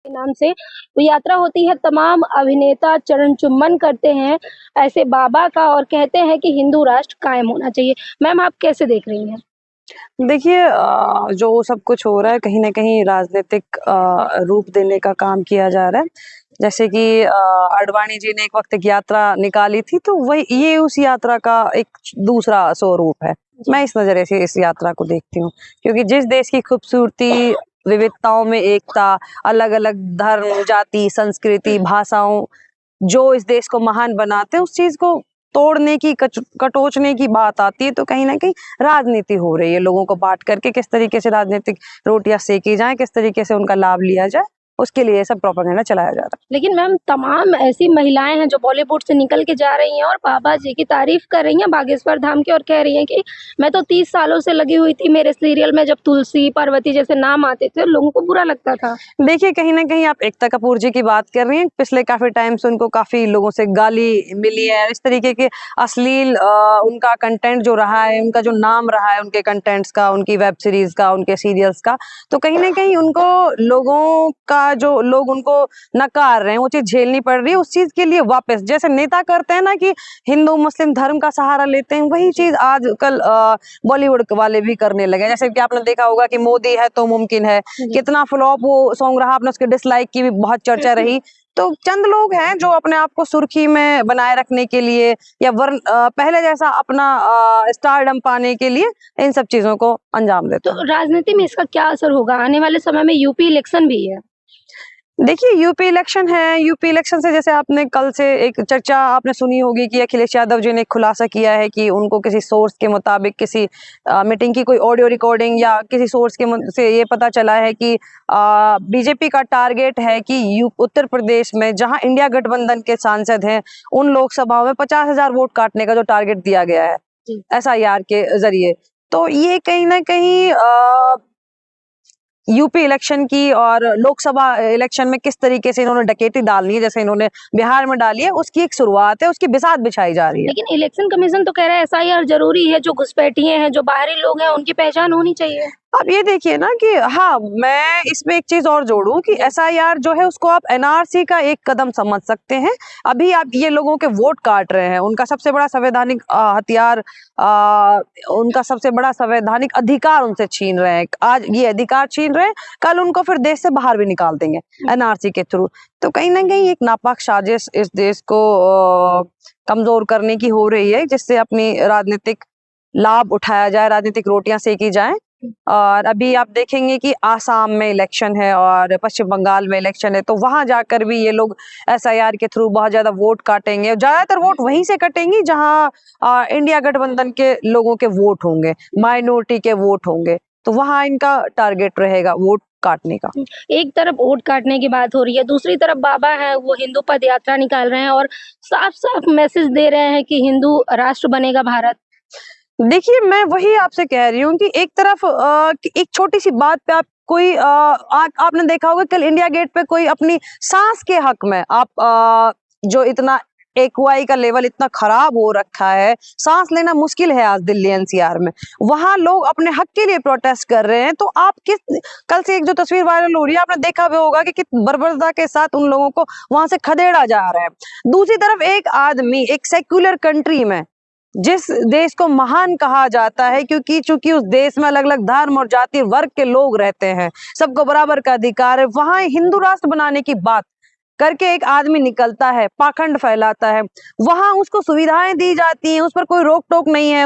के नाम से वो यात्रा होती है। तमाम अभिनेता चरण चुम्बन करते हैं ऐसे बाबा का और कहते हैं कि हिंदू राष्ट्र कायम होना चाहिए। मैम, आप कैसे देख रही हैं? देखिए जो सब कुछ हो रहा है कहीं न कहीं राजनीतिक रूप देने का काम किया जा रहा है। जैसे कि आडवाणी जी ने एक वक़्त एक यात्रा निकाली थी, तो वही ये उस यात्रा का एक दूसरा स्वरूप है। मैं इस नज़रिए से इस यात्रा को देखती हूँ, क्योंकि जिस देश की खूबसूरती, विविधताओं में एकता, अलग-अलग धर्म, जाति, संस्कृति, भाषाओं जो इस देश को महान बनाते हैं, उस चीज़ को तोड़ने की, कटोचने की बात आती है, तो कहीं न कहीं राजनीति हो रही है। लोगों को बाँट करके किस तरीके से राजनीतिक रोटियाँ सेकी जाएँ, किस तरीके से उनका लाभ लिया जाए, उसके लिए ये सब प्रोपेगेंडा चलाया जा रहा है। लेकिन मैम, तमाम ऐसी महिलाएँ हैं जो बॉलीवुड से निकल के जा रही हैं और बाबा जी की तारीफ़ कर रही हैं बागेश्वर धाम की और कह रही हैं कि मैं तो 30 सालों से लगी हुई थी। मेरे सीरियल में जब तुलसी, पार्वती जैसे नाम आते थे, लोगों को बुरा लगता था। देखिए, कहीं न कहीं आप एकता कपूर जी की बात कर रही हैं। पिछले काफ़ी टाइम से उनको काफ़ी लोगों से गाली मिली है। इस तरीके के अश्लील उनका कंटेंट जो रहा है, उनका जो नाम रहा है उनके कंटेंट्स का, उनकी वेब सीरीज़ का, उनके सीरियल्स का, तो कहीं न कहीं उनको लोगों का जो लोग उनको नकार रहे हैं, वो चीज़ झेलनी पड़ रही है। उस चीज़ के लिए वापस जैसे नेता करते हैं ना कि हिंदू, मुस्लिम धर्म का सहारा लेते हैं, वही चीज़ आजकल बॉलीवुड वाले भी करने लगे हैं। जैसे कि आपने देखा होगा कि मोदी है तो मुमकिन है, कितना फ्लॉप वो सॉन्ग रहा, आपने उसके डिसलाइक की भी बहुत चर्चा रही। तो चंद लोग हैं जो अपने आप को सुर्खी में बनाए रखने के लिए या पहले जैसा अपना स्टारडम पाने के लिए इन सब चीज़ों को अंजाम देते हैं। तो राजनीति में इसका क्या असर होगा? आने वाले समय में यूपी इलेक्शन भी है। देखिए, यूपी इलेक्शन है, यूपी इलेक्शन से जैसे आपने कल से एक चर्चा आपने सुनी होगी कि अखिलेश यादव जी ने एक खुलासा किया है कि उनको किसी सोर्स के मुताबिक किसी मीटिंग की कोई ऑडियो रिकॉर्डिंग या किसी सोर्स के से ये पता चला है कि बीजेपी का टारगेट है कि उत्तर प्रदेश में जहां इंडिया गठबंधन के सांसद हैं, उन लोकसभाओं में 50,000 वोट काटने का जो टारगेट दिया गया है एसआईआर के जरिए। तो ये कहीं न कहीं यूपी इलेक्शन की और लोकसभा इलेक्शन में किस तरीके से इन्होंने डकैती डालनी है, जैसे इन्होंने बिहार में डाली है, उसकी एक शुरुआत है, उसकी बिसात बिछाई जा रही है। लेकिन इलेक्शन कमीशन तो कह रहा है एसआईआर जरूरी है। जो घुसपैठिए हैं, जो बाहरी लोग हैं, उनकी पहचान होनी चाहिए। अब ये देखिए ना कि हाँ, मैं इसमें एक चीज़ और जोड़ूँ कि एसआईआर जो है उसको आप एनआरसी का एक कदम समझ सकते हैं। अभी आप ये लोगों के वोट काट रहे हैं, उनका सबसे बड़ा संवैधानिक हथियार उनका सबसे बड़ा संवैधानिक अधिकार उनसे छीन रहे हैं। आज ये अधिकार छीन रहे हैं, कल उनको फिर देश से बाहर भी निकाल देंगे एनआरसी के थ्रू। तो कहीं न कहीं एक नापाक साजिश इस देश को कमज़ोर करने की हो रही है, जिससे अपनी राजनीतिक लाभ उठाया जाए, राजनीतिक रोटियाँ सेकी जाएँ। और अभी आप देखेंगे कि आसाम में इलेक्शन है और पश्चिम बंगाल में इलेक्शन है, तो वहां जाकर भी ये लोग एसआईआर के थ्रू बहुत ज्यादा वोट काटेंगे। ज्यादातर वोट वहीं से कटेंगी जहां इंडिया गठबंधन के लोगों के वोट होंगे, माइनॉरिटी के वोट होंगे, तो वहां इनका टारगेट रहेगा वोट काटने का। एक तरफ वोट काटने की बात हो रही है, दूसरी तरफ बाबा है वो हिंदू पद यात्रा निकाल रहे हैं और साफ-साफ मैसेज दे रहे हैं कि हिंदू राष्ट्र बनेगा भारत। देखिए, मैं वही आपसे कह रही हूँ कि एक तरफ एक छोटी-सी बात पे आप कोई आपने देखा होगा कल इंडिया गेट पे कोई अपनी सांस के हक में आप जो इतना एक्यूआई का लेवल इतना खराब हो रखा है, सांस लेना मुश्किल है आज दिल्ली एनसीआर में। वहां लोग अपने हक के लिए प्रोटेस्ट कर रहे हैं, तो आप किस कल से एक जो तस्वीर वायरल हो रही है, आपने देखा भी होगा कि किस बर्बरता के साथ उन लोगों को वहां से खदेड़ा जा रहा है। दूसरी तरफ एक आदमी एक सेक्युलर कंट्री में जिस देश को महान कहा जाता है क्योंकि चूंकि उस देश में अलग-अलग धर्म और जाति वर्ग के लोग रहते हैं, सबको बराबर का अधिकार है, वहां हिंदू राष्ट्र बनाने की बात करके एक आदमी निकलता है, पाखंड फैलाता है, वहां उसको सुविधाएं दी जाती हैं, उस पर कोई रोक टोक नहीं है।